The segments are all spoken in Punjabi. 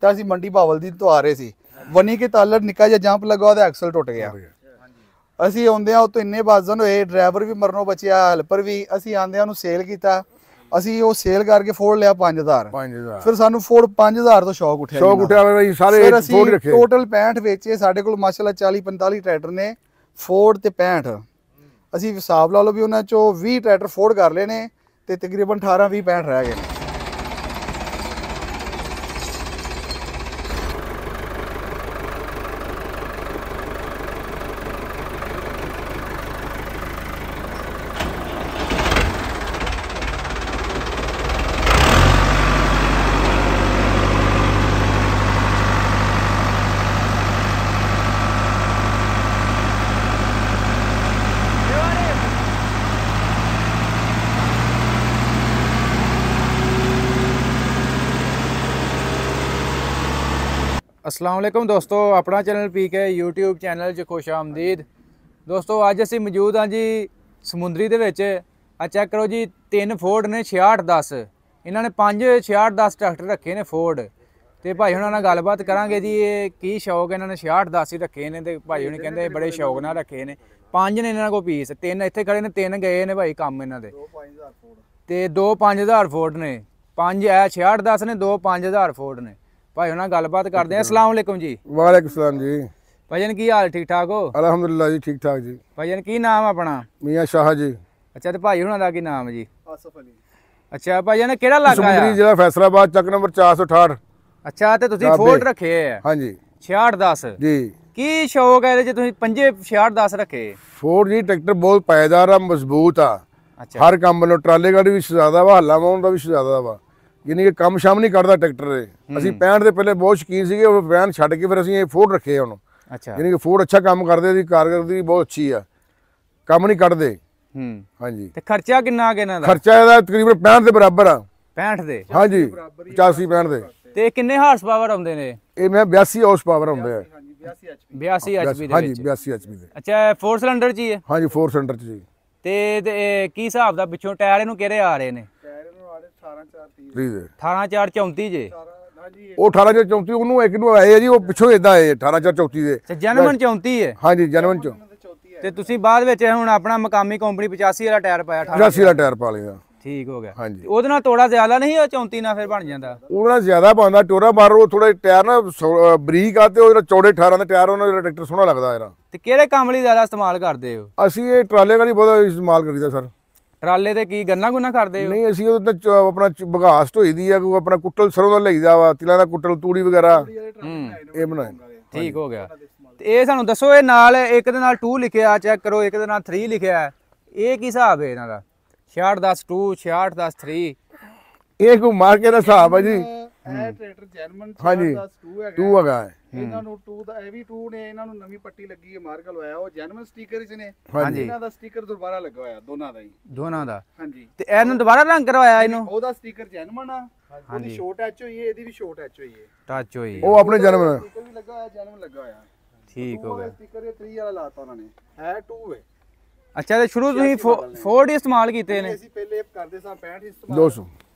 ਤਾਂ ਅਸੀਂ ਮੰਡੀ ਭਾਵਲ ਦੀ ਤੋਂ ਆ ਰਹੇ ਸੀ ਵਨੀ ਕੇ ਤਾਲਰ ਨਿੱਕਾ ਜਿਹਾ ਜੰਪ ਲੱਗਾ ਉਹਦਾ ਐਕਸਲ ਟੁੱਟ ਗਿਆ। ਅਸੀਂ ਆਉਂਦਿਆਂ ਉਤੋਂ ਇੰਨੇ ਬਾਜ਼ਨ ਹੋਏ, ਡਰਾਈਵਰ ਵੀ ਮਰਨੋਂ ਬਚਿਆ, ਹੈਲਪਰ ਵੀ। ਅਸੀਂ ਆਉਂਦਿਆਂ ਨੂੰ ਸੇਲ ਕੀਤਾ, ਅਸੀਂ ਉਹ ਸੇਲ ਕਰਕੇ ਫੋੜ ਲਿਆ 5000। ਫਿਰ ਸਾਨੂੰ ਫੋੜ 5000 ਤੋਂ ਸ਼ੌਕ ਉੱਠਿਆ ਬਈ ਸਾਰੇ ਫੋੜ ਰੱਖੇ। ਟੋਟਲ 65 ਵੇਚੇ। ਸਾਡੇ ਕੋਲ ਮਾਸ਼ਾਅੱਲਾ 40-45 ਟਰੈਕਟਰ ਨੇ ਫੋੜ ਤੇ 65। ਅਸੀਂ ਹਿਸਾਬ ਲਾ ਲਓ ਵੀ ਉਹਨਾਂ ਚੋਂ 20 ਟਰੈਕਟਰ ਫੋੜ ਕਰ ਲਏ ਨੇ ਤੇ ਤਕਰੀਬਨ 18-20 65 ਰਹਿ ਗਏ ਨੇ। अस्सलाम वालेकुम दोस्तों, अपना चैनल पीके यूट्यूब चैनल 'ਚ खुश आमदीद। दोस्तों ਅੱਜ ਅਸੀਂ ਮੌਜੂਦ ਹਾਂ ਜੀ ਸਮੁੰਦਰੀ ਦੇ ਵਿੱਚ। ਆ ਚੈੱਕ ਕਰੋ ਜੀ, 3 ਫੋਰਡ ਨੇ 6610। ਇਹਨਾਂ ਨੇ 5 6610 ਟਰੈਕਟਰ ਰੱਖੇ ਨੇ ਫੋਰਡ। ਤੇ ਭਾਈ ਹੁਣਾਂ ਨਾਲ ਗੱਲਬਾਤ ਕਰਾਂਗੇ ਜੀ ਇਹ ਕੀ ਸ਼ੌਕ ਇਹਨਾਂ ਨੇ 6610 ਹੀ ਰੱਖੇ ਨੇ। ਤੇ ਭਾਈ ਹੁਣੀ ਕਹਿੰਦੇ ਬੜੇ ਸ਼ੌਕ ਨਾਲ ਰੱਖੇ ਨੇ। 5 ਨੇ ਇਹਨਾਂ ਕੋਲ ਪੀਸ, 3 ਇੱਥੇ ਖੜੇ ਨੇ, 3 ਗਏ ਨੇ ਭਾਈ ਕੰਮ ਇਹਨਾਂ ਦੇ। ਤੇ 2 5000 ਫੋਰਡ ਨੇ, 5 ਇਹ 6610 ਨੇ, 2 5000 ਫੋਰਡ ਨੇ। ਭਾਈ ਉਹਨਾਂ ਗੱਲਬਾਤ ਕਰਦੇ ਆ। अस्सलाम वालेकुम जी। वालेकुम सलाम जी। भाईजान की हाल ठीक ठाक हो? अल्हम्दुलिल्लाह जी ठीक ठाक जी। भाईजान की नाम अपना? मियां शाह जी। अच्छा ते भाई हुणां दा की नाम जी? आसिफ अली। अच्छा भाईजान केड़ा इलाका है? ਸਮੁੰਦਰੀ ਜ਼ਿਲ੍ਹਾ ਫੈਸਲਾਬਾਦ, ਚੱਕ ਨੰਬਰ 468। अच्छा ते ਤੁਸੀਂ ਫੋਰਡ ਰੱਖੇ ਆ? ਹਾਂਜੀ 6610 ਜੀ। ਕੀ ਸ਼ੌਕ ਹੈ ਇਹਦੇ ਚ ਤੁਸੀਂ 5 6610 ਰੱਖੇ? ਫੋਰਡ ਜੀ ਟਰੈਕਟਰ ਬਹੁਤ ਪਾਇਦਾਰ ਆ, ਮਜ਼ਬੂਤ ਆ। ਅੱਛਾ, ਹਰ ਕੰਮ ਵੱਲੋਂ ਟਰਾਲੇ ਗਾੜੀ ਵੀ ਜ਼ਿਆਦਾ ਵਾ, ਹੱਲਾ ਮਾਉਣ ਦਾ ਵੀ ਜ਼ਿਆਦਾ ਵਾ। ਯਾਨੀ ਕਿ ਕੰਮ ਸ਼ਾਮ ਨਹੀਂ ਕਰਦਾ ਟਰੈਕਟਰ ਦੇ। ਅਸੀਂ 65 ਦੇ ਪਹਿਲੇ ਬਹੁਤ ਸ਼ੌਕੀਨ ਸੀਗੇ, ਉਹ ਵੈਨ ਛੱਡ ਕੇ ਫਿਰ ਅਸੀਂ ਇਹ ਫੋਰਡ ਰੱਖੇ ਹੁਣ। ਅੱਛਾ, ਯਾਨੀ ਕਿ ਫੋਰਡ ਅੱਛਾ ਕੰਮ ਕਰਦੇ, ਦੀ ਕਾਰਗਰਦਗੀ ਬਹੁਤ ਅੱਛੀ ਆ, ਕੰਮ ਨਹੀਂ ਕੱਢਦੇ। ਹਾਂਜੀ। ਤੇ ਖਰਚਾ ਕਿੰਨਾ ਕਿ ਇਹਨਾਂ ਦਾ? ਖਰਚਾ ਇਹਦਾ ਤਕਰੀਬਨ 65 ਦੇ ਬਰਾਬਰ ਆ। 65 ਦੇ? ਹਾਂਜੀ 85 65 ਦੇ। ਤੇ ਕਿੰਨੇ ਹਾਰਸ ਪਾਵਰ ਆਉਂਦੇ ਨੇ ਇਹ ਮੈਂ 82 ਹਾਰਸ ਪਾਵਰ ਆਉਂਦੇ ਆ। 82 HP ਦੇ ਹਾਂਜੀ ਵਿੱਚ? 82 HP ਦੇ। ਅੱਛਾ 4 ਸਿਲੰਡਰ ਚ ਹੀ ਹੈ? ਹਾਂਜੀ 4 ਸਿਲੰਡਰ ਚ ਜੀ। ਤੇ ਕੀ ਹਿਸਾਬ ਦਾ ਪਿੱਛੋਂ ਟਾਇਰ ਇਹਨੂੰ ਕਿਹੜੇ ਆ ਰਹੇ ਨੇ? 18434 ਜੇ? ਉਹ 18434 ਉਹਨੂੰ ਇੱਕ ਨੂੰ ਆਏ ਆ ਜੀ, ਉਹ ਪਿੱਛੋਂ ਇਦਾਂ ਆਏ 18434 ਦੇ। ਤੇ ਜਨਮਨ 34 ਹੈ? ਹਾਂਜੀ ਜਨਮਨ ਚ। ਤੇ ਤੁਸੀਂ ਬਾਅਦ ਵਿੱਚ ਹੁਣ ਆਪਣਾ ਮਕਾਮੀ ਕੰਪਨੀ 85 ਵਾਲਾ ਟਾਇਰ ਪਾਇਆ? 85 ਵਾਲਾ ਟਾਇਰ ਪਾ ਲਿਆ। ਠੀਕ ਹੋ ਗਿਆ। ਹਾਂਜੀ ਉਹਦੇ ਨਾਲ ਤੋੜਾ ਜ਼ਿਆਦਾ ਨਹੀਂ, ਉਹ 34 ਨਾਲ ਫਿਰ ਬਣ ਜਾਂਦਾ? ਉਹਦੇ ਨਾਲ ਜ਼ਿਆਦਾ ਪਾਉਂਦਾ ਟੋਰਾ ਮਾਰ। ਉਹ ਥੋੜਾ ਟਾਇਰ ਨਾ ਬਰੀਕ ਆ ਤੇ ਉਹਦਾ ਚੌੜੇ 18 ਦਾ ਟਾਇਰ, ਉਹਨਾਂ ਦਾ ਟਰੈਕਟਰ ਸੋਹਣਾ ਲੱਗਦਾ ਇਹਦਾ। ਤੇ ਕਿਹੜੇ ਕੰਮ ਲਈ ਜ਼ਿਆਦਾ ਇਸਤੇਮਾਲ ਕਰਦੇ ਹੋ? ਅਸੀਂ ਇਹ ਟਰਾਲੇ ਵਾਲੀ ਬਹੁਤ ਇਸਤੇਮਾਲ ਕਰੀਦਾ ਸਰ। ਟਰਾਲੇ ਤੇ ਕੀ ਗੰਨਾ ਗੁੰਨਾ ਕਰਦੇ ਹੋ? ਨਹੀਂ, ਅਸੀਂ ਉਹਦੇ ਤੇ ਆਪਣਾ ਬਗਾਸ ਢੋਈ ਦੀ ਆ, ਕੋਈ ਆਪਣਾ ਕੁੱਟਲ ਸਰੋਂ ਦਾ ਲਈਦਾ ਵਾ, ਤਿਲਾਂ ਦਾ ਕੁੱਟਲ, ਤੂੜੀ ਵਗੈਰਾ ਇਹ ਬਣਾਏ। ਠੀਕ ਹੋ ਗਿਆ। ਤੇ ਇਹ ਸਾਨੂੰ ਦੱਸੋ, ਇਹ ਨਾਲ ਇੱਕ ਦੇ ਨਾਲ 2 ਲਿਖਿਆ, ਚੈੱਕ ਕਰੋ, ਇੱਕ ਦੇ ਨਾਲ 3 ਲਿਖਿਆ, ਇਹ ਕੀ ਹਿਸਾਬ ਹੈ ਇਹਨਾਂ ਦਾ? 6610 2, 6610 3? ਇਹ ਕੋਈ ਮਾਰਕੇ ਦਾ ਹਿਸਾਬ ਹੈ ਜੀ। ਇਹ ਟਰੈਕਟਰ ਜਰਮਨ ਹਾਂਜੀ 2 ਹੈਗਾ। ਇਹਨਾਂ ਨੂੰ 2 ਦਾ, ਇਹ ਵੀ 2 ਨੇ। ਇਹਨਾਂ ਨੂੰ ਨਵੀਂ ਪੱਟੀ ਲੱਗੀ ਹੈ, ਮਾਰਕਲ ਹੋਇਆ। ਉਹ ਜਰਮਨ ਸਟicker ਚ ਨੇ। ਹਾਂਜੀ ਇਹਨਾਂ ਦਾ ਸਟicker ਦੁਬਾਰਾ ਲੱਗਾ ਹੋਇਆ, ਦੋਨਾਂ ਦਾ ਹੀ। ਦੋਨਾਂ ਦਾ? ਹਾਂਜੀ। ਤੇ ਇਹਨੂੰ ਦੁਬਾਰਾ ਰੰਗ ਕਰਵਾਇਆ ਇਹਨੂੰ? ਉਹਦਾ ਸਟicker ਜਰਮਨ ਆ, ਉਹਦੀ ਸ਼ੋਰਟ ਐਚ ਹੋਈ ਹੈ, ਇਹਦੀ ਵੀ ਸ਼ੋਰਟ ਐਚ ਹੋਈ ਹੈ, ਟੱਚ ਹੋਈ। ਉਹ ਆਪਣੇ ਜਨਮ ਸਟicker ਵੀ ਲੱਗਾ ਹੋਇਆ, ਜਰਮਨ ਲੱਗਾ ਹੋਇਆ। ਠੀਕ ਹੋ ਗਿਆ। ਸਟicker ਇਹ 3 ਵਾਲਾ ਲਾਤਾ ਉਹਨਾਂ ਨੇ, ਹੈ 2 ਹੈ। ਅੱਛਾ, ਤੇ ਸ਼ੁਰੂ ਤੁਸੀਂ ਫੋਰਡ ਹੀ ਇਸਤੇਮਾਲ ਕੀਤੇ ਨੇ? ਅਸੀਂ ਪਹਿਲੇ ਕਰਦੇ ਸਾਂ 65 ਇਸਤੇਮਾਲ। 200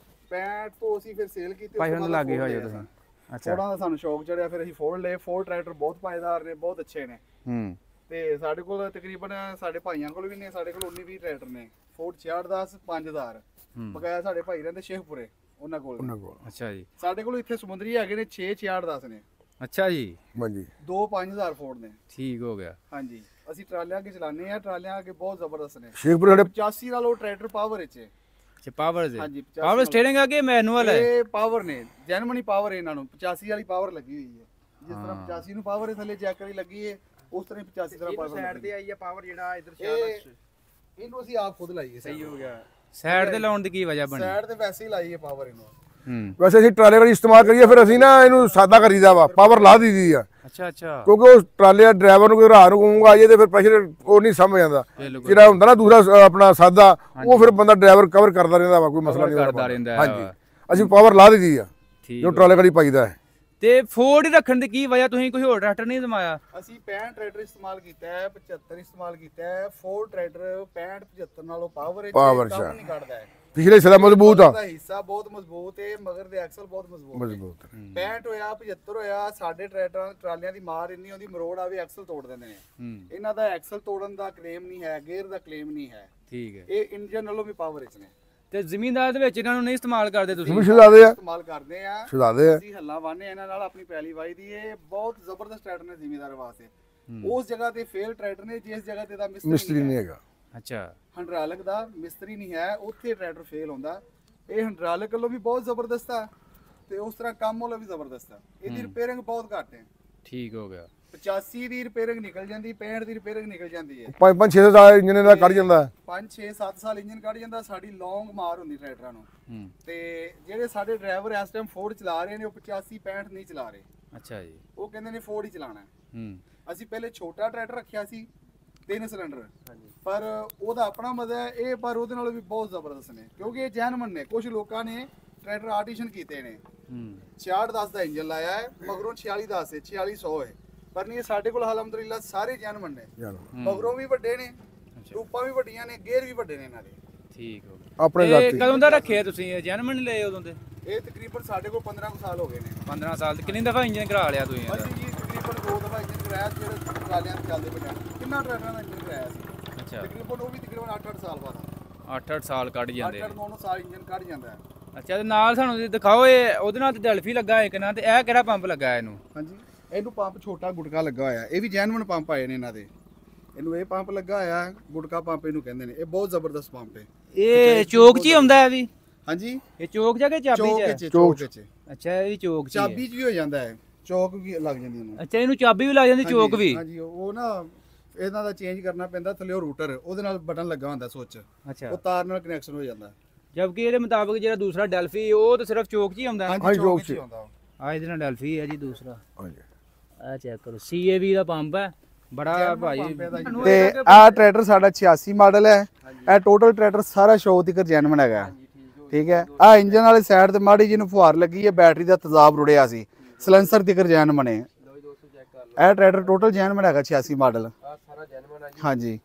65 ਤੋਂ ਅਸੀਂ ਫਿਰ ਸੇਲ ਕੀਤੇ। ਭਾਈ ਹੁਣ ਲੱਗੇ ਹੋਏ ਹੋ ਤੁਸੀਂ? ਅੱਛਾ, ਫੋਰਡਾਂ ਦਾ ਸਾਨੂੰ ਸ਼ੌਕ ਚੜਿਆ, ਫਿਰ ਅਸੀਂ ਫੋਰਡ ਲਏ। ਫੋਰਡ ਟਰੈਕਟਰ ਬਹੁਤ ਪਾਇਦਾਰ ਨੇ, ਬਹੁਤ ਅੱਛੇ ਨੇ। ਤੇ ਸਾਡੇ ਕੋਲ ਤਕਰੀਬਨ ਸਾਡੇ ਭਾਈਆਂ ਕੋਲ ਵੀ ਨੇ, ਸਾਡੇ ਕੋਲ 19-20 ਟਰੈਕਟਰ ਨੇ। ਫੋਰਡ 6610 5000 ਬਕਾਇਆ ਸਾਡੇ ਭਾਈ ਰਹਿੰਦੇ ਸ਼ੇਖਪੁਰੇ, ਉਹਨਾਂ ਕੋਲ। ਅੱਛਾ ਜੀ। ਸਾਡੇ ਕੋਲ ਇੱਥੇ ਸਮੁੰਦਰੀ ਹੈਗੇ ਨੇ 6610 ਨੇ। ਅੱਛਾ ਜੀ। ਹਾਂਜੀ 2 5000 ਫੋਰਡ ਨੇ। ਠੀਕ ਹੋ ਗਿਆ। ਹਾਂਜੀ, ਅਸੀਂ ਟਰਾਲਿਆਂ ਕੇ ਚਲਾਉਂਦੇ ਆ, ਟਰਾਲਿਆਂ ਕੇ ਬਹੁਤ ਜ਼ਬਰਦਸਤ ਨੇ। ਸ਼ੇਖਪੁਰ ਸਾਡੇ 85 ਵਾਲਾ ਟਰੈਕਟਰ ਪਾਵਰ ਵਿੱਚ ਹੈ। ਅੱਛਾ, ਪਾਵਰ ਦੇ? ਹਾਂਜੀ, ਪਾਵਰ ਸਟੀਅਰਿੰਗ ਆ ਕਿ ਮੈਨੂਅਲ ਹੈ? ਇਹ ਪਾਵਰ ਨੇ, ਜਰਮਨੀ ਪਾਵਰ ਇਹਨਾਂ ਨੂੰ 85 ਵਾਲੀ ਪਾਵਰ ਲੱਗੀ ਹੋਈ ਹੈ। ਜਿਸ ਤਰ੍ਹਾਂ 85 ਨੂੰ ਪਾਵਰ ਥੱਲੇ ਚੈੱਕ ਕਰੀ ਲੱਗੀ ਹੈ, ਉਸ ਤਰ੍ਹਾਂ 85 ਤਰ੍ਹਾਂ ਪਾਵਰ ਸਾਈਡ ਤੇ ਆਈ ਹੈ ਪਾਵਰ। ਜਿਹੜਾ ਇਧਰ ਇਹਨੂੰ ਅਸੀਂ ਆਪ ਖੁਦ ਲਾਈਏ। ਸਹੀ ਹੋ ਗਿਆ। ਸਾਈਡ ਤੇ ਲਾਉਣ ਦੀ ਕੀ ਵਜ੍ਹਾ ਬਣੀ? ਸਾਈਡ ਤੇ ਵੈਸੇ ਹੀ ਲਾਈਏ ਪਾਵਰ ਇਹਨੂੰ। ਵੈਸੇ ਅਸੀਂ ਟਰਾਲੇ ਵਾਲੀ ਇਸਤੇਮਾਲ ਕਰੀਏ, ਫਿਰ ਅਸੀਂ ਨਾ ਇਹਨੂੰ ਸਾਦਾ ਕਰੀਦਾ ਵਾ, ਪਾਵਰ ਲਾ ਦੀਦੀ ਆ। ਅੱਛਾ ਅੱਛਾ। ਕਿਉਂਕਿ ਉਹ ਟਰਾਲੇ ਦਾ ਡਰਾਈਵਰ ਨੂੰ ਕੋਈ ਰਾਹ ਨੂੰ ਕਹੂੰਗਾ ਆਈਏ ਤੇ ਫਿਰ ਪ੍ਰੈਸ਼ਰ ਉਹ ਨਹੀਂ ਸਮਝ ਆਉਂਦਾ। ਜਿਹੜਾ ਹੁੰਦਾ ਨਾ ਦੂਸਰਾ ਆਪਣਾ ਸਾਦਾ, ਉਹ ਫਿਰ ਬੰਦਾ ਡਰਾਈਵਰ ਕਵਰ ਕਰਦਾ ਰਹਿੰਦਾ ਵਾ, ਕੋਈ ਮਸਲਾ ਨਹੀਂ ਹੁੰਦਾ। ਹਾਂਜੀ, ਅਸੀਂ ਪਾਵਰ ਲਾ ਦਿੱਤੀ ਆ ਜੋ ਟਰਾਲੇ ਵਾਲੀ ਪਾਈਦਾ ਹੈ। ਤੇ ਫੋਰਡ ਰੱਖਣ ਦੀ ਕੀ ਵਜ੍ਹਾ? ਤੁਸੀਂ ਕੋਈ ਹੋਰ ਟਰੈਕਟਰ ਨਹੀਂ ਜਮਾਇਆ? ਅਸੀਂ 65 ਟਰੈਕਟਰ ਇਸਤੇਮਾਲ ਕੀਤਾ ਹੈ, 75 ਇਸਤੇਮਾਲ ਕੀਤਾ ਹੈ। ਫੋਰਡ ਟਰੈਕਟਰ 65 75 ਨਾਲੋਂ ਪਾਵਰ ਨਹੀਂ ਕੱਢਦਾ ਹੈ। ਪਿਛਲੇ ਹਿੱਸੇ ਦਾ ਮਜ਼ਬੂਤ ਆ, ਦਾ ਹਿੱਸਾ ਬਹੁਤ ਮਜ਼ਬੂਤ ਹੈ, ਮਗਰ ਦੇ ਐਕਸਲ ਬਹੁਤ ਮਜ਼ਬੂਤ ਹੈ। 65 ਹੋਇਆ 75 ਹੋਇਆ, ਸਾਡੇ ਟਰਾਲੀਆਂ ਦੀ ਮਾਰ ਇੰਨੀ ਆਉਂਦੀ, ਮਰੋੜ ਆਵੇ ਐਕਸਲ ਤੋੜ ਦਿੰਦੇ ਨੇ। ਇਹਨਾਂ ਦਾ ਐਕਸਲ ਤੋੜਨ ਦਾ ਕਲੇਮ ਨਹੀਂ ਹੈ, ਗੇਅਰ ਦਾ ਕਲੇਮ ਨਹੀਂ ਹੈ। ਠੀਕ ਹੈ। ਇਹ ਇੰਜਨ ਨਾਲੋਂ ਵੀ ਪਾਵਰ ਵਿੱਚ ਨੇ। ਤੇ ਜ਼ਮੀਨਦਾਰ ਦੇ ਵਿੱਚ ਇਹਨਾਂ ਨੂੰ ਨਹੀਂ ਇਸਤੇਮਾਲ ਕਰਦੇ ਤੁਸੀਂ? ਸ਼ੁਦਾਦੇ ਆ, ਇਸਤੇਮਾਲ ਕਰਦੇ ਆ, ਸ਼ੁਦਾਦੇ ਆ। ਅਸੀਂ ਹੱਲਾ ਵਾਹਨੇ ਇਹਨਾਂ ਨਾਲ ਆਪਣੀ ਪੈਲੀ ਵਾਈ ਦੀ। ਇਹ ਬਹੁਤ ਜ਼ਬਰਦਸਤ ਟਰੈਕਟਰ ਨੇ ਜ਼ਿਮੀਂਦਾਰ ਵਾਸਤੇ। ਉਸ ਜਗ੍ਹਾ ਤੇ ਫੇਲ ਟਰੈਕਟਰ ਨੇ ਜਿਸ ਜਗ੍ਹਾ ਤੇ ਦਾ ਮਿਸਤਰੀ ਨਹੀਂ ਹੈਗਾ। ਅੱਛਾ, ਹੰਡਰਾਲਕ ਦਾ ਮਿਸਤਰੀ ਨਹੀਂ ਹੈ, ਉੱਥੇ ਟਰੈਕਟਰ ਫੇਲ ਹੁੰਦਾ। ਇਹ ਹੰਡਰਾਲਕ ਵੱਲੋਂ ਵੀ ਬਹੁਤ ਜ਼ਬਰਦਸਤ ਆ ਤੇ ਉਸ ਤਰ੍ਹਾਂ ਕੰਮ ਵੱਲੋਂ ਵੀ ਜ਼ਬਰਦਸਤ ਆ। ਇਹਦੀ ਰਿਪੇਅਰਿੰਗ ਬਹੁਤ ਘੱਟ ਹੈ। ਠੀਕ ਹੋ ਗਿਆ। 85 ਦੀ ਰਿਪੇਅਰਿੰਗ ਨਿਕਲ ਜਾਂਦੀ, 65 ਦੀ ਰਿਪੇਅਰਿੰਗ ਨਿਕਲ ਜਾਂਦੀ ਹੈ। 5-6 ਸਾਲ ਇੰਜਨ ਦਾ ਕੱਢ ਜਾਂਦਾ, 5-6-7 ਸਾਲ ਇੰਜਨ ਕੱਢ ਜਾਂਦਾ। ਸਾਡੀ ਲੌਂਗ ਮਾਰ ਹੁੰਦੀ ਟਰੈਕਟਰਾਂ ਨੂੰ। ਤੇ ਜਿਹੜੇ ਸਾਡੇ ਡਰਾਈਵਰ ਇਸ ਟਾਈਮ ਫੋਰਡ ਚਲਾ ਰਹੇ ਨੇ ਉਹ 85-65 ਨਹੀਂ ਚਲਾ ਰਹੇ। ਅੱਛਾ ਜੀ। ਉਹ ਕਹਿੰਦੇ ਨੇ ਫੋਰਡ ਹੀ ਚਲਾਣਾ ਹੈ। ਅਸੀਂ ਪਹਿਲੇ ਛੋਟਾ ਟਰੈਕਟਰ ਰੱਖਿਆ ਸੀ 3 ਸਿਲੰਡਰ, ਪਰ ਉਹਦਾ ਆਪਣਾ ਮਜ਼ਾ ਹੈ ਇਹ, ਪਰ ਉਹਦੇ ਨਾਲੋਂ ਵੀ ਬਹੁਤ ਜ਼ਬਰਦਸਤ ਨੇ ਕਿਉਂਕਿ ਇਹ ਜੈਨੂਇਨ ਨੇ। ਕੁਝ ਲੋਕਾਂ ਨੇ ਟਰੈਕਟਰ ਆਰਟੀਸ਼ਨ ਕੀਤੇ ਨੇ, 6610 ਦਾ ਇੰਜਨ ਲਾਇਆ ਹੈ, ਮਗਰੋਂ 4610 ਹੈ, 4600 ਹੈ, ਪਰ ਨਹੀਂ ਸਾਡੇ ਕੋਲ ਅਲਹਮਦੁਲਿਲਾ ਸਾਰੇ ਜੈਨੂਇਨ ਨੇ। ਮਗਰੋਂ ਵੀ ਵੱਡੇ ਨੇ, ਰੂਪਾਂ ਵੀ ਵੱਡੀਆਂ ਨੇ, ਗੇਅਰ ਵੀ ਵੱਡੇ ਨੇ ਇਹਨਾਂ ਦੇ। ਠੀਕ ਹੋ ਗਿਆ। ਆਪਣੇ ਇਹ ਕਦੋਂ ਦਾ ਰੱਖਿਆ ਤੁਸੀਂ? ਇਹ ਜਨਮਨ ਲਏ ਉਦੋਂ ਦੇ? ਇਹ ਤਕਰੀਬਨ ਸਾਡੇ ਕੋਲ 15 ਸਾਲ ਹੋ ਗਏ ਨੇ। 15 ਸਾਲ ਤੇ ਕਿੰਨੀ ਦਫਾ ਇੰਜਨ ਕਰਾ ਲਿਆ ਤੁਸੀਂ? ਅਸੀਂ ਜੀ ਤਕਰੀਬਨ 2 ਦਫਾ ਇੰਜਨ ਕਰਾਇਆ, ਜਿਹੜੇ ਟਰਾਲਿਆਂ ਤੇ ਚੱਲਦੇ ਪਏ। ਕਿੰਨਾ ਟਰੈਕਟਰਾਂ ਦਾ ਇੰਜਨ ਕਰਾਇਆ ਸੀ? ਅੱਛਾ, ਤਕਰੀਬਨ ਉਹ ਵੀ ਤਕਰੀਬਨ 8-8 ਸਾਲ ਬਾਅਦ। 8-8 ਸਾਲ ਕੱਢ ਜਾਂਦੇ? 8-9 ਸਾਲ ਇੰਜਨ ਕੱਢ ਜਾਂਦਾ ਹੈ। ਅੱਛਾ, ਤੇ ਨਾਲ ਸਾਨੂੰ ਤੁਸੀਂ ਦਿਖਾਓ, ਇਹ ਉਹਦੇ ਨਾਲ ਤੇ ਡੈਲਫੀ ਲੱਗਾ ਇੱਕ ਨਾਲ, ਤੇ ਇਹ ਕਿਹੜਾ ਪੰਪ ਲੱਗਾ ਇਹਨੂੰ? ਹਾਂਜੀ, ਇਹਨੂੰ ਪੰਪ ਛੋਟਾ ਗੁਟਕਾ ਲੱਗਾ ਹੋਇਆ। ਇਹ ਵੀ ਜੈਨੂਇਨ ਪੰਪ ਆਏ ਨੇ ਇਹਨਾਂ ਦੇ। ਇਹਨੂੰ ਇਹ ਪੰਪ ਲੱਗਾ ਹੋਇਆ, ਗੁਟਕਾ ਪੰਪ ਇਹਨੂੰ ਕਹਿੰਦੇ ਨੇ। ਇਹ ਬਹੁਤ ਜ਼ਬਰਦਸਤ ਪੰਪ ਹੈ। ਇਹ ਚੋਕ 'ਚ ਹੀ ਆਉਂਦਾ ਹੈ ਵੀ? ਹਾਂਜੀ, ਇਹ ਚੋਕ ਜਾ ਕੇ ਚਾਬੀ 'ਚ? ਚੋਕ 'ਚ। ਅੱਛਾ, ਇਹ ਵੀ ਚੋਕ 'ਚ? ਚਾਬੀ 'ਚ ਵੀ ਹੋ ਜਾਂਦਾ ਹੈ, ਚੋਕ ਵੀ ਲੱਗ ਜਾਂਦੀ ਇਹਨੂੰ। ਅੱਛਾ, ਇਹਨੂੰ ਚਾਬੀ ਵੀ ਲੱਗ ਜਾਂਦੀ, ਚੋਕ ਵੀ? ਹਾਂਜੀ, ਉਹ ਨਾ ਇਹਨਾਂ ਦਾ ਚੇਂਜ ਕਰਨਾ ਪੈਂਦਾ। ਥੱਲੇ ਉਹ ਰੂਟਰ, ਉਹਦੇ ਨਾਲ ਬਟਨ ਲੱਗਾ ਹੁੰਦਾ ਸੁੱਚ, ਅੱਛਾ, ਉਹ ਤਾਰ ਨਾਲ ਕਨੈਕਸ਼ਨ ਹੋ ਜਾਂਦਾ। ਜਦਕਿ ਇਹਦੇ ਮੁਤਾਬਕ ਜਿਹੜਾ ਦੂਸਰਾ ਡੈਲਫੀ ਉਹ ਤਾਂ ਸਿਰਫ ਚੋਕ 'ਚ ਹੀ ਆਉਂਦਾ? ਹਾਂਜੀ, ਚੋਕ 'ਚ ਹੀ ਆਉਂਦਾ। ਆ ਇਹਦੇ ਨਾਲ ਡੈਲਫੀ ਹੈ ਜੀ ਦੂਸਰਾ। ਹਾਂਜੀ, ਆ ਚੈੱਕ ਕਰੋ, CAV ਦਾ ਪੰਪ ਹੈ ਬੜਾ ਭਾਈ। ਤੇ ਆਹ ਟਰੈਕਟਰ ਸਾਡਾ 86 ਮਾਡਲ ਹੈ। ਇਹ ਟੋਟਲ ਟਰੈਕਟਰ ਸਾਰਾ ਸ਼ੋਅ ਤੱਕ ਜੈਨੂਇਨ ਹੈਗਾ। ਠੀਕ ਹੈ। ਆ ਇੰਜਨ ਵਾਲੇ ਸਾਈਡ ਤੇ ਮਾੜੀ ਜਿਹੀ ਨੂੰ ਫੁਹਾਰ ਲੱਗੀ ਹੈ, ਬੈਟਰੀ ਦਾ ਤੇਜ਼ਾਬ ਰੁੜਿਆ ਸੀ, ਸਲੈਂਸਰ ਤੱਕ ਜੈਨੂਇਨ ਹੈ। ਇਹ ਟਰੈਕਟਰ ਟੋਟਲ ਜੈਨੂਇਨ ਹੈਗਾ 86 ਮਾਡਲ। ਹਾਂਜੀ,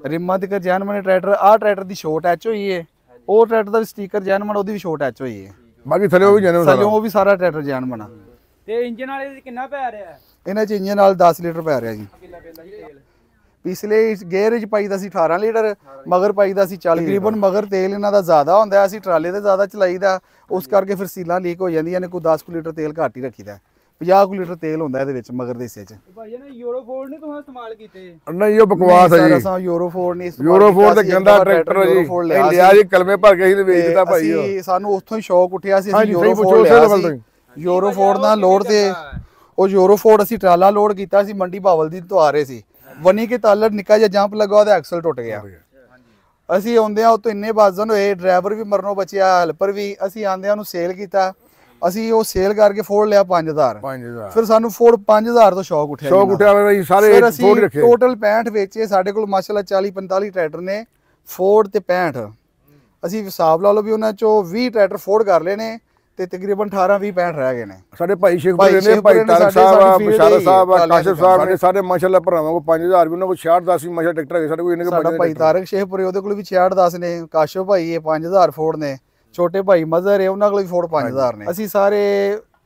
ਰਿਮਾਂ ਤੱਕ ਜੈਨੂਇਨ ਟਰੈਕਟਰ। ਆਹ ਟਰੈਕਟਰ ਦੀ ਸ਼ੋਟ ਐਚ ਹੋਈ ਹੈ, ਉਹ ਟਰੈਕਟਰ ਦਾ ਸਟicker ਜੈਨੂਇਨ, ਉਹਦੀ ਵੀ ਸ਼ੋਟ ਐਚ ਹੋਈ ਹੈ। ਬਾਕੀ ਥੱਲੇ ਉਹ ਵੀ ਜੈਨੂਇਨ ਥੱਲੇ ਉਹ ਵੀ ਸਾਰਾ ਟਰੈਕਟਰ ਜੈਨੂਇਨ ਆ। ਤੇ ਇੰਜਨ ਵਾਲੇ ਕਿੰਨਾ ਪੈ ਰਿਹਾ? ਇਹਨਾਂ 'ਚ ਇੰਜਨ ਨਾਲ 10 ਲੀਟਰ ਪੈ ਰਿਹਾ ਜੀ। ਕਿੰਨਾ ਪੈਂਦਾ ਜੀ ਤੇਲ? ਪਿਛਲੇ ਗੇਅਰ 'ਚ ਪਾਈਦਾ ਸੀ 18 ਲੀਟਰ, ਮਗਰ ਪਾਈਦਾ ਸੀ 40। ਤਕਰੀਬਨ ਮਗਰ ਤੇਲ ਇਹਨਾਂ ਦਾ ਜ਼ਿਆਦਾ ਹੁੰਦਾ, ਅਸੀਂ ਟਰਾਲੇ ਤੇ ਜ਼ਿਆਦਾ ਚਲਾਈਦਾ, ਉਸ ਕਰਕੇ ਫਿਰ ਸੀਲਾਂ ਲੀਕ ਹੋ ਜਾਂਦੀਆਂ ਨੇ। ਕੋਈ 10 ਲੀਟਰ ਤੇਲ ਘੱਟ ਹੀ ਰੱਖੀਦਾ। 50 ਲੀਟਰ ਤੇਲ ਹੁੰਦਾ ਇਹਦੇ ਵਿੱਚ ਮਗਰ ਦੇ ਹਿੱਸੇ 'ਚ। ਭਾਈ ਨੇ ਯੂਰੋਫੋਰਡ ਨਹੀਂ ਤੁਸੀਂ ਇਸਤੇਮਾਲ ਕੀਤੇ? ਨਹੀਂ, ਉਹ ਬਕਵਾਸ ਹੈ ਜੀ। ਸਾਰਾ ਯੂਰੋਫੋਰਡ ਨਹੀਂ, ਯੂਰੋਫੋਰਡ ਤੇ ਗੰਦਾ ਟਰੈਕਟਰ ਹੈ ਜੀ। ਲਿਆ ਜੀ ਕਲਮੇ ਭਰ ਕੇ ਅਸੀਂ ਵੇਚ ਦਿੱਤਾ ਭਾਈ। ਅਸੀਂ ਸਾਨੂੰ ਉੱਥੋਂ ਹੀ ਸ਼ੌਕ ਉੱਠਿਆ ਸੀ, ਅਸੀਂ ਯੂਰੋਫੋਰਡ ਲਿਆ ਸੀ। ਯੂਰੋਫੋਰਡ ਨਾਲ ਲੋਡ ਤੇ ਉਹ ਯੂਰੋਫੋਰਡ ਅਸੀਂ ਟਰਾਲਾ ਲੋਡ ਕੀਤਾ ਸੀ, ਮੰਡੀ ਭਾਵਲ ਦੀ ਤੋਂ ਆ ਰਹੇ ਸੀ। ਵਨੀ ਕੇ ਤਾਲੜ ਨਿੱਕਾ ਜਿਹਾ ਜੰਪ ਲੱਗਾ, ਉਹਦਾ ਐਕਸਲ ਟੁੱਟ ਗਿਆ। ਅਸੀਂ ਆਉਂਦਿਆਂ ਉਤੋਂ ਇੰਨੇ ਬਾਜ਼ਨ ਹੋਏ, ਡਰਾਈਵਰ ਵੀ ਮਰਨੋਂ ਬਚਿਆ, ਹੈਲਪਰ ਵੀ। ਅਸੀਂ ਆਉਂਦਿਆਂ ਨੂੰ ਸੇਲ ਕੀਤਾ। ਅਸੀਂ ਉਹ ਸੇਲ ਕਰਕੇ ਫੋਰਡ ਲਿਆ 5000। ਫਿਰ ਸਾਨੂੰ ਫੋਰਡ 5000 ਤੋਂ ਸ਼ੌਕ ਉੱਠਿਆ। ਸ਼ੌਕ ਉੱਠਿਆ ਬਈ, ਸਾਰੇ ਫੋਰਡ ਰੱਖੇ। ਟੋਟਲ 65 ਵੇਚੇ ਸਾਡੇ ਕੋਲ ਮਾਸ਼ਾਅੱਲਾ। 40-45 ਟਰੈਕਟਰ ਨੇ ਫੋਰਡ ਤੇ 65। ਅਸੀਂ ਹਿਸਾਬ ਲਾ ਲਓ ਵੀ ਉਹਨਾਂ ਚੋਂ 20 ਟਰੈਕਟਰ ਫੋਰਡ ਕਰ ਲਏ ਨੇ ਤੇ ਤਕਰੀਬਨ 18-20-65 ਰਹਿ ਗਏ ਨੇ। ਸਾਡੇ ਭਾਈ ਸ਼ੇਖਪੁਰੇ ਨੇ, ਭਾਈ ਤਾਰਕ ਸਾਹਿਬ, ਬਸ਼ਾਰਤ ਸਾਹਿਬ, ਕਾਸ਼ਿਫ ਸਾਹਿਬ ਨੇ, ਸਾਰੇ ਮਾਸ਼ਾਅੱਲਾ ਭਰਾਵਾਂ ਕੋਲ 5000 ਵੀ, ਉਹਨਾਂ ਕੋਲ 6610 ਵੀ ਮਾਸ਼ਾਅੱਲਾ ਟਰੈਕਟਰ ਹੈਗੇ ਸਾਡੇ ਕੋਲ। ਸਾਡਾ ਭਾਈ ਤਾਰਕ ਸ਼ੇਖਪੁਰੇ, ਉਹਦੇ ਕੋਲ ਵੀ 6610 ਨੇ। ਕਾਸ਼ਿਫ ਭਾਈ ਇਹ 5000 ਫੋਰਡ ਨੇ। ਛੋਟੇ ਭਾਈ ਮਜ਼ਹਰ ਹੈ, ਉਹਨਾਂ ਕੋਲ ਵੀ ਫੋਰਡ 5000 ਨੇ। ਅਸੀਂ ਸਾਰੇ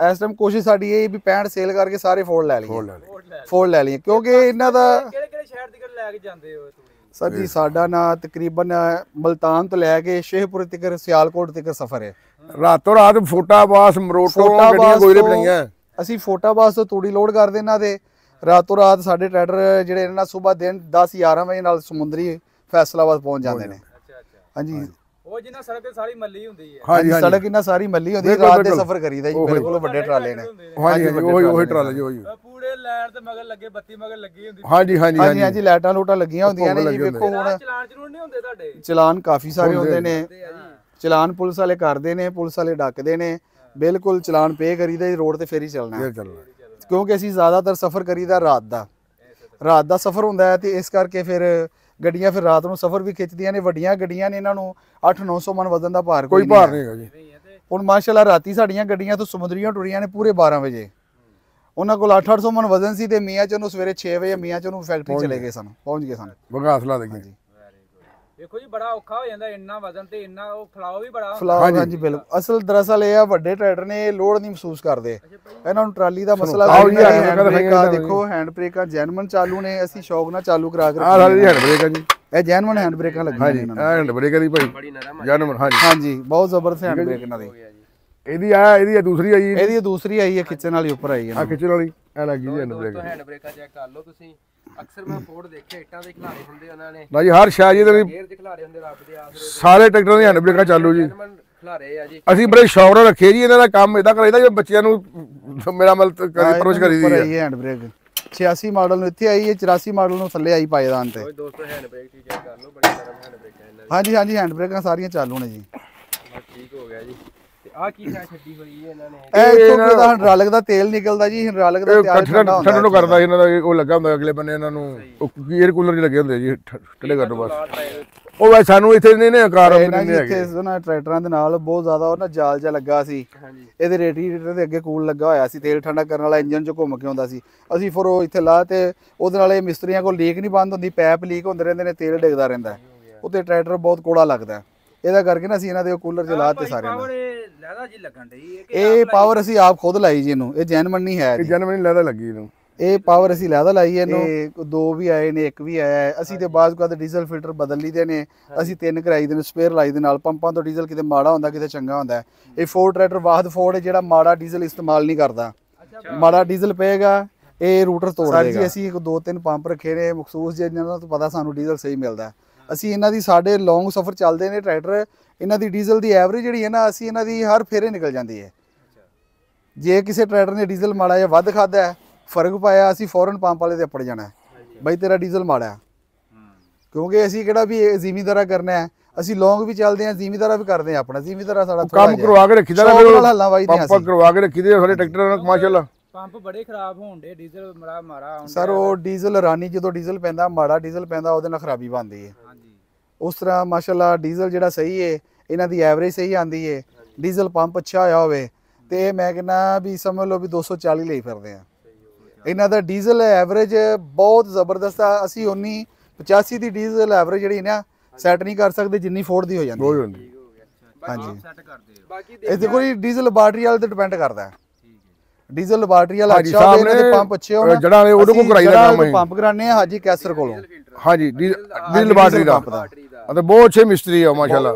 ਇਸ ਟਾਈਮ ਕੋਸ਼ਿਸ਼ ਸਾਡੀ ਇਹ ਵੀ 65 ਸੇਲ ਕਰਕੇ ਸਾਰੇ ਫੋਰਡ ਲੈ ਲਈਏ। ਫੋਰਡ ਲੈ ਲਈਏ ਕਿਉਂਕਿ ਇਹਨਾਂ ਦਾ ਕਿਹੜੇ ਸ਼ਹਿਰ ਦੀ ਲੈ ਕੇ ਜਾਂਦੇ ਹੋ ਸਰ ਜੀ? ਸਾਡਾ ਨਾ ਤਕਰੀਬਨ ਮਲਤਾਨ ਤੋਂ ਲੈ ਕੇ ਸ਼ੇਖਪੁਰੇ ਤੱਕ, ਸਿਆਲਕੋਟ ਤੱਕ ਸਫ਼ਰ ਹੈ। ਰਾਤੋਂ ਰਾਤ ਫੋਟਾਬਾਸ, ਮਰੋਟੋ ਗੱਡੀਆਂ ਗੋਇਲੇ ਪਈਆਂ। ਅਸੀਂ ਫੋਟਾਬਾਸ ਤੋਂ ਤੂੜੀ ਲੋਡ ਕਰਦੇ ਇਹਨਾਂ ਦੇ। ਰਾਤੋਂ ਰਾਤ ਸਾਡੇ ਟਰੈਕਟਰ ਜਿਹੜੇ ਇਹਨਾਂ ਸਵੇਰ ਦਿਨ 10-11 ਵਜੇ ਨਾਲ ਸਮੁੰਦਰੀ ਫੈਸਲਾਬਾਦ ਪਹੁੰਚ ਜਾਂਦੇ ਨੇ। ਹਾਂਜੀ, ਉਹ ਜਿੰਨਾ ਸੜਕ ਤੇ ਸਾਰੀ ਮੱਲੀ ਹੁੰਦੀ ਹੈ। ਹਾਂਜੀ, ਸੜਕ ਇਹਨਾਂ ਸਾਰੀ ਮੱਲੀ ਹੁੰਦੀ ਹੈ। ਰਾਤ ਦੇ ਸਫ਼ਰ ਕਰੀਦਾ ਜੀ, ਬਿਲਕੁਲ ਵੱਡੇ ਟਰਾਲੇ ਨੇ। ਹਾਂਜੀ, ਉਹੀ ਟਰਾਲੇ ਜੀ, ਉਹੀ ਪੂਰੇ ਲਾਈਨ ਤੇ ਮਗਰ ਲੱਗੇ, ਬੱਤੀ ਮਗਰ ਲੱਗੀ ਹੁੰਦੀ। ਹਾਂਜੀ, ਲਾਈਟਾਂ ਲੂਟਾਂ ਲੱਗੀਆਂ ਹੁੰਦੀਆਂ ਨੇ ਜੀ। ਵੇਖੋ ਹੁਣ ਚਲਾਨ ਚਲੂਨ ਨਹੀਂ ਹੁੰਦੇ ਤੁਹਾਡੇ? ਚਲਾਨ ਕਾਫੀ ਸਾਰੇ ਹੁੰਦੇ ਨੇ। ਚਲਾਨ ਪੁਲਿਸ ਵਾਲੇ ਕਰਦੇ ਨੇ, ਪੁਲਿਸ ਵਾਲੇ ਡੱਕਦੇ ਨੇ। ਬਿਲਕੁਲ ਚਲਾਨ ਪੇ ਕਰੀਦਾ, ਰੋਡ ਤੇ ਫੇਰ ਹੀ ਚੱਲਣਾ, ਕਿਉਂਕਿ ਅਸੀਂ ਜ਼ਿਆਦਾਤਰ ਸਫ਼ਰ ਕਰੀਦਾ ਰਾਤ ਦਾ ਸਫ਼ਰ ਹੁੰਦਾ ਹੈ। ਤੇ ਇਸ ਕਰਕੇ ਫਿਰ ਗੱਡੀਆਂ ਫਿਰ ਰਾਤ ਨੂੰ ਸਫ਼ਰ ਵੀ ਖਿੱਚਦੀਆਂ ਨੇ। ਵੱਡੀਆਂ ਗੱਡੀਆਂ ਨੇ, ਇਹਨਾਂ ਨੂੰ 800-900 ਮਨ ਵਜ਼ਨ ਦਾ ਭਾਰ ਕੋਈ ਭਾਰ ਨਹੀਂ ਹੈਗਾ ਜੀ। ਹੁਣ ਮਾਸ਼ਾਅੱਲਾ ਰਾਤੀ ਸਾਡੀਆਂ ਗੱਡੀਆਂ ਤੋਂ ਸਮੁੰਦਰੀਆਂ ਟੁਰੀਆਂ ਨੇ ਪੂਰੇ 12 ਵਜੇ। ਉਹਨਾਂ ਕੋਲ 800-800 ਮਨ ਵਜ਼ਨ ਸੀ ਤੇ ਮੀਆਂ ਚ ਨੂੰ ਸਵੇਰੇ 6 ਵਜੇ ਮੀਆਂ ਚ ਨੂੰ ਫੈਕਟਰੀ ਚਲੇ ਗਏ ਸਨ, ਪਹੁੰਚ ਗਏ ਸਨ। ਬਗਾਸਲਾ ਦੇ ਵੇਖੋ ਜੀ ਬੜਾ ਔਖਾ ਹੋ ਜਾਂਦਾ ਇੰਨਾ ਵਜ਼ਨ ਤੇ ਇੰਨਾ ਉਹ ਫਲਾਓ ਵੀ ਬੜਾ ਫਲਾਵਰ ਹਾਂਜੀ ਬਿਲਕੁਲ ਅਸਲ ਦਰਅਸਲ ਇਹ ਆ ਵੱਡੇ ਟਰੈਕਟਰ ਨੇ ਲੋਡ ਨਹੀਂ ਮਹਿਸੂਸ ਕਰਦੇ ਇਹਨਾਂ ਨੂੰ ਟਰਾਲੀ ਦਾ ਮਸਲਾ ਆਓ ਜੀ, ਹੈਂਡ ਬ੍ਰੇਕਾਂ ਦੇਖੋ ਹੈਂਡ ਬ੍ਰੇਕਾਂ ਜੈਨੂਇਨ ਚਾਲੂ ਨੇ ਅਸੀਂ ਸ਼ੌਕ ਨਾਲ ਚਾਲੂ ਕਰਾ ਕੇ ਆਹ ਸਾਡੀ ਹੈਂਡ ਬ੍ਰੇਕ ਆ ਜੀ ਇਹ ਜੈਨੂਇਨ ਹੈਂਡ ਬ੍ਰੇਕਾਂ ਲੱਗੀਆਂ ਨੇ ਇਹਨਾਂ ਨੂੰ ਹੈਂਡ ਬ੍ਰੇਕ ਦੀ ਭਾਈ ਜਨਮ ਹਾਂਜੀ ਹਾਂਜੀ ਬਹੁਤ ਜ਼ਬਰਦਸਤ ਹੈਂਡ ਬ੍ਰੇਕ ਇਹਨਾਂ ਦੀ ਇਹਦੀ ਦੂਸਰੀ ਆ ਜੀ ਇਹਦੀ ਦੂਸਰੀ ਆਈ ਹੈ ਖਿੱਚਣ ਵਾਲੀ ਉੱਪਰ ਆਈ ਹੈ ਆ ਖਿੱਚਣ ਵਾਲੀ ਐ ਲੱਗੀ ਜੀ ਹੈਂਡ ਬ੍ਰੇਕ ਹੈਂਡ ਬ੍ਰੇਕਾਂ ਚੈੱਕ ਕਰ ਲਓ ਤੁਸੀਂ ਅਕਸਰ ਮੈਂ ਫੋਰਡ ਦੇਖੇ ਇੱਟਾਂ ਦੇ ਖਿਲਾਰੇ ਹੁੰਦੇ ਉਹਨਾਂ ਨੇ ਨਾ ਜੀ ਹਰ ਸ਼ਾਇਦ ਇਹਦੇ ਗੇਅਰ ਦੇ ਖਿਲਾਰੇ ਹੁੰਦੇ ਰੱਬ ਦੇ ਆਸਰੇ ਸਾਰੇ ਟਰੈਕਟਰਾਂ ਦੀ ਹੈਂਡ ਬ੍ਰੇਕਾਂ ਚਾਲੂ ਜੀ ਖਿਲਾਰੇ ਆ ਜੀ ਅਸੀਂ ਬੜੇ ਸ਼ੌਕ ਨਾਲ ਰੱਖੇ ਜੀ ਇਹਨਾਂ ਦਾ ਕੰਮ ਇਦਾਂ ਕਰੀਦਾ ਜੇ ਬੱਚਿਆਂ ਨੂੰ ਮੇਰਾ ਮਤਲਬ ਪਰਵਰਿਸ਼ ਕਰੀ ਦੀ ਹੈ ਹੈਂਡ ਬ੍ਰੇਕ 86 ਮਾਡਲ ਨੂੰ ਇੱਥੇ ਆਈ ਹੈ 84 ਮਾਡਲ ਨੂੰ ਥੱਲੇ ਆਈ ਪਾਇਦਾਨ ਤੇ ਦੋਸਤੋ ਹੈਂਡ ਬ੍ਰੇਕ ਦੀ ਚੈੱਕ ਕਰ ਲਓ ਬੜੀ ਨਰਮ ਹੈਂਡ ਬ੍ਰੇਕ ਹੈ ਇਹਨਾਂ ਹਾਂਜੀ ਹਾਂਜੀ ਹੈਂਡ ਬ੍ਰੇਕਾਂ ਸਾਰੀਆਂ ਚਾਲੂ ਨੇ ਜੀ ਦੀ ਠੀਕ ਹੋ ਗਿਆ ਜੀ ਤੇ ਆਹ ਕੀ ਹੈ ਛੱਡੀ ਹੋਈ ਹੈ ਇਹਨਾਂ ਨੇ ਇਹ ਇੱਥੋਂ ਦਾ ਹਾਈਡ੍ਰੋਲਿਕ ਦਾ ਤੇਲ ਨਿਕਲਦਾ ਜੀ ਹਾਈਡ੍ਰੋਲਿਕ ਦਾ ਤਿਆਰ ਠੰਡਾ ਹੁੰਦਾ ਠੰਡਾ ਨੂੰ ਕਰਦਾ ਇਹਨਾਂ ਦਾ ਉਹ ਲੱਗਾ ਹੁੰਦਾ ਅਗਲੇ ਬੰਨੇ ਇਹਨਾਂ ਨੂੰ ਏਅਰ ਕੂਲਰ ਨਹੀਂ ਲੱਗੇ ਹੁੰਦੇ ਜੀ ਠੰਡੇ ਕਰਨ ਵਾਸਤੇ ਉਹ ਵੈ ਸਾਨੂੰ ਇੱਥੇ ਨਹੀਂ ਨੇ ਆਕਾਰ ਇਹਨਾਂ ਜੀ ਇੱਥੇ ਉਹਨਾਂ ਟਰੈਕਟਰਾਂ ਦੇ ਨਾਲ ਬਹੁਤ ਜ਼ਿਆਦਾ ਉਹਨਾਂ ਜਾਲ ਜਿਹਾ ਲੱਗਾ ਸੀ ਇਹਦੇ ਰੇਡੀਏਟਰ ਦੇ ਅੱਗੇ ਕੂਲ ਲੱਗਾ ਹੋਇਆ ਸੀ ਤੇਲ ਠੰਡਾ ਕਰਨ ਵਾਲਾ ਇੰਜਨ 'ਚ ਘੁੰਮ ਕੇ ਆਉਂਦਾ ਸੀ ਅਸੀਂ ਫਿਰ ਉਹ ਇੱਥੇ ਲਾ ਤੇ ਉਹਦੇ ਨਾਲ ਇਹ ਮਿਸਤਰੀਆਂ ਕੋਲ ਲੀਕ ਨਹੀਂ ਬੰਦ ਹੁੰਦੀ ਪੈਪ ਲੀਕ ਹੁੰਦੇ ਰਹਿੰਦੇ ਨੇ ਤੇਲ ਡਿੱਗਦਾ ਰਹਿੰਦਾ ਉੱਤੇ ਟਰੈਕਟਰ ਬਹੁਤ ਕੋੜਾ ਲੱਗਦਾ ਇਹਦਾ ਕਰਕੇ ਨਾ ਅਸੀਂ ਇਹਨਾਂ ਦੇ ਕੂਲਰ ਚਲਾ ਤੇ ਸਾਰਿਆਂ ਨੂੰ ਲੈਦਾ ਜੀ ਲੱਗਣ ਢਈ ਇਹ ਪਾਵਰ ਅਸੀਂ ਆਪ ਖੁਦ ਲਾਈ ਜੀ ਇਹਨੂੰ ਇਹ ਜੈਨੂਇਨ ਨਹੀਂ ਹੈ ਜੀ ਜਨਮ ਨਹੀਂ ਲੈਦਾ ਲੱਗੀ ਇਹਨੂੰ ਇਹ ਪਾਵਰ ਅਸੀਂ ਲੈਦਾ ਲਾਈ ਇਹਨੂੰ ਦੋ ਵੀ ਆਏ ਨੇ ਇੱਕ ਵੀ ਆਇਆ ਹੈ ਅਸੀਂ ਤੇ ਬਾਅਦ ਕਦੇ ਡੀਜ਼ਲ ਫਿਲਟਰ ਬਦਲ ਲਈਦੇ ਨੇ ਅਸੀਂ 3 ਕਰਾਈ ਦੇ ਨੇ ਸਪੇਅਰ ਲਾਈ ਦੇ ਨਾਲ ਪੰਪਾਂ ਤੋਂ ਡੀਜ਼ਲ ਕਿਤੇ ਮਾੜਾ ਹੁੰਦਾ ਕਿਤੇ ਚੰਗਾ ਹੁੰਦਾ ਇਹ ਫੋਰਡ ਟਰੈਕਟਰ ਵਾਹਦ ਫੋਰਡ ਹੈ ਜਿਹੜਾ ਮਾੜਾ ਡੀਜ਼ਲ ਇਸਤੇਮਾਲ ਨਹੀਂ ਕਰਦਾ ਮਾੜਾ ਡੀਜ਼ਲ ਪਏਗਾ ਇਹ ਰੂਟਰ ਤੋੜ ਦੇਗਾ ਜੀ ਅਸੀਂ 2-3 ਪੰਪ ਰੱਖੇ ਨੇ ਮਖਸੂਸ ਜਿਹਨਾਂ ਤੋਂ ਪਤਾ ਸਾਨੂੰ ਡੀਜ਼ਲ ਸਹੀ ਮਿਲਦਾ ਅਸੀਂ ਇਹਨਾਂ ਦੀ ਸਾਡੇ ਲੌਂਗ ਸਫ਼ਰ ਚੱਲਦੇ ਨੇ ਟਰੈਕਟਰ ਇਹਨਾਂ ਦੀ ਡੀਜ਼ਲ ਦੀ ਐਵਰੇਜ ਜਿਹੜੀ ਹੈ ਨਾ ਅਸੀਂ ਇਹਨਾਂ ਦੀ ਹਰ ਫੇਰੇ ਨਿਕਲ ਜਾਂਦੀ ਹੈ ਜੇ ਕਿਸੇ ਟਰੈਕਟਰ ਨੇ ਡੀਜ਼ਲ ਮਾੜਾ ਜਿਹਾ ਵੱਧ ਖਾਦਾ ਹੈ ਫਰਕ ਪਾਇਆ ਅਸੀਂ ਫੌਰਨ ਪੰਪ ਵਾਲੇ ਤੇ ਅੱਪੜ ਜਾਣਾ ਬਈ ਤੇਰਾ ਡੀਜ਼ਲ ਮਾੜਾ ਕਿਉਂਕਿ ਅਸੀਂ ਕਿਹੜਾ ਵੀ ਜ਼ਿਮੀਂਦਾਰਾ ਕਰਨਾ ਹੈ ਅਸੀਂ ਲੌਂਗ ਵੀ ਚੱਲਦੇ ਹਾਂ ਜ਼ਿਮੀਂਦਾਰਾ ਵੀ ਕਰਦੇ ਹਾਂ ਆਪਣਾ ਜ਼ਿਮੀਂਦਾਰਾ ਸਾਡਾ ਕੰਮ ਕਰਵਾ ਕੇ ਰੱਖੀਦਾ ਨਾ ਪੰਪ ਕਰਵਾ ਕੇ ਰੱਖੀਦੇ ਸਾਡੇ ਟਰੈਕਟਰ ਨਾਲ ਮਾਸ਼ਾਅੱਲਾ ਪੰਪ ਬੜੇ ਖਰਾਬ ਹੋਣ ਦੇ ਡੀਜ਼ਲ ਬੜਾ ਮਾਰਾ ਸਰ ਉਹ ਡੀਜ਼ਲ ਰਾਨੀ ਜਦੋਂ ਡੀਜ਼ਲ ਪੈਂਦਾ ਮਾੜਾ ਡੀਜ਼ਲ ਪੈਂਦਾ ਉਹਦੇ ਨਾਲ ਖਰਾਬੀ ਬਣਦੀ ਹੈ ਉਸ ਤਰ੍ਹਾਂ ਮਾਸ਼ਾਅੱਲਾ ਡੀਜ਼ਲ ਜਿਹੜਾ ਸਹੀ ਹੈ ਇਹਨਾਂ ਦੀ ਐਵਰੇਜ ਸਹੀ ਆਂਦੀ ਹੈ ਡੀਜ਼ਲ ਪੰਪ ਅੱਛਾ ਹੋਇਆ ਹੋਵੇ ਤੇ ਮੈਂ ਕਹਿੰਦਾ ਵੀ ਸਮਝ ਲਓ ਵੀ 240 ਲਈ ਫਿਰਦੇ ਆ ਇਹਨਾਂ ਦਾ ਡੀਜ਼ਲ ਐਵਰੇਜ ਬਹੁਤ ਜ਼ਬਰਦਸਤ ਆ ਅਸੀਂ 85 ਦੀ ਡੀਜ਼ਲ ਐਵਰੇਜ ਜਿਹੜੀ ਨਾ ਸੈੱਟ ਨਹੀਂ ਕਰ ਸਕਦੇ ਜਿੰਨੀ ਫੋਰਡ ਦੀ ਹੋ ਜਾਂਦੀ ਹਾਂਜੀ ਸੈੱਟ ਕਰਦੇ ਬਾਕੀ ਇਹ ਦੇਖੋ ਜੀ ਡੀਜ਼ਲ ਲੈਬਾਰਟਰੀ ਵਾਲੇ ਤੇ ਡਿਪੈਂਡ ਕਰਦਾ ਡੀਜ਼ਲ ਲੈਬਾਰਟਰੀ ਵਾਲਾ ਅੱਛਾ ਹੋਵੇ ਇਹਨਾਂ ਦੇ ਪੰਪ ਅੱਛੇ ਹੋਣ ਜਿਹੜਾ ਉਹਦੇ ਕੋਲ ਕਰਾਈਦਾ ਕੰਮ ਹੈ ਪੰਪ ਕਰਾਣੇ ਆ ਹਾਜੀ ਕੈਸਰ ਕੋਲੋਂ ਹਾਂਜੀ ਡੀਜ਼ਲ ਲੈਬਾਰਟਰੀ ਦਾ ਅਤੇ ਬਹੁਤ ਅੱਛੇ ਮਿਸਤਰੀ ਆ ਮਾਸ਼ਾਅੱਲਾ